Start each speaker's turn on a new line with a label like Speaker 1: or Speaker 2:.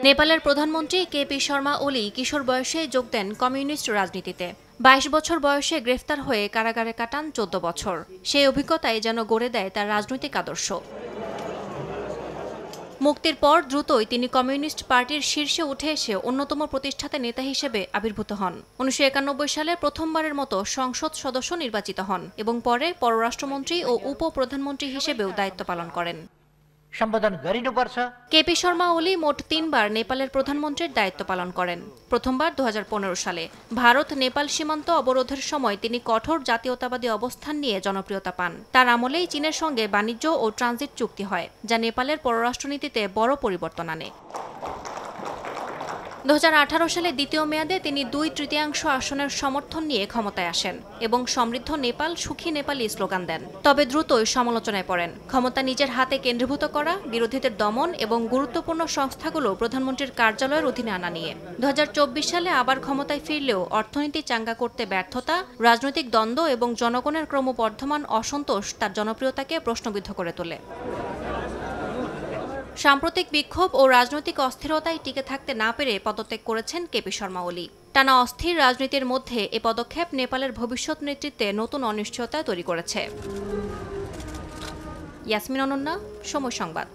Speaker 1: নেপালের প্রধানমন্ত্রী কেপি শর্মা ওলি কিশোর বয়সে যোগ দেন কমিউনিস্ট রাজনীতিতে। 22 বছর বয়সে গ্রেফতার হয়ে কারাগারে কাটান 14 বছর। সেই অভিজ্ঞতাই যেন গড়ে দেয় তার রাজনৈতিক আদর্শ। মুক্তির পর দ্রুতই তিনি কমিউনিস্ট পার্টির শীর্ষে উঠে এসে অন্যতম প্রতিষ্ঠাতা নেতা হিসেবে আবির্ভূত হন। 1991 সালে প্রথমবারের মতো সংসদ সদস্য নির্বাচিত হন এবং পরে পররাষ্ট্রমন্ত্রী ও উপ-প্রধানমন্ত্রী হিসেবেও দায়িত্ব পালন করেন। কেপি শর্মা ওলি মোট 3 বার নেপালের প্রধানমন্ত্রীর দায়িত্ব পালন করেন। প্রথমবার 2015 সালে ভারত নেপাল সীমান্ত অবরোধের সময় তিনি কঠোর জাতীয়তাবাদী অবস্থান নিয়ে জনপ্রিয়তা পান। তার আমলেই চীনের সঙ্গে বাণিজ্য ও ট্রানজিট চুক্তি হয়, যা নেপালের পররাষ্ট্রনীতিতে বড় পরিবর্তন আনে। 2018 সালে দ্বিতীয় মেয়াদে তিনি 2/3 আসনের সমর্থন নিয়ে ক্ষমতায় আসেন এবং সমৃদ্ধ নেপাল সুখী নেপালি স্লোগান দেন। তবে দ্রুতই সমালোচনায় পড়েন। ক্ষমতা নিজের হাতে কেন্দ্রীভূত করা, বিরোধীদের দমন এবং গুরুত্বপূর্ণ সংস্থাগুলো প্রধানমন্ত্রীর কার্যালয়ের অধীনে আনা নিয়ে। 2024 সালে আবার ক্ষমতায় ফিরলেও অর্থনীতি চাঙ্গা করতে ব্যর্থতা, রাজনৈতিক দ্বন্দ্ব এবং জনগণের ক্রমবর্ধমান অসন্তোষ তার জনপ্রিয়তাকে প্রশ্নবিদ্ধ করে তোলে। সাম্প্রতিক বিক্ষোভ ও রাজনৈতিক অস্থিরতায় টিকে থাকতে না পেরে পদত্যাগ করেছেন কেপি শর্মা ওলি। টানা অস্থির রাজনীতির মধ্যে এ পদক্ষেপ নেপালের ভবিষ্যৎ নেতৃত্বে নতুন অনিশ্চয়তা তৈরি করেছে। ইয়াসমিন অনন্যা, সময় সংবাদ।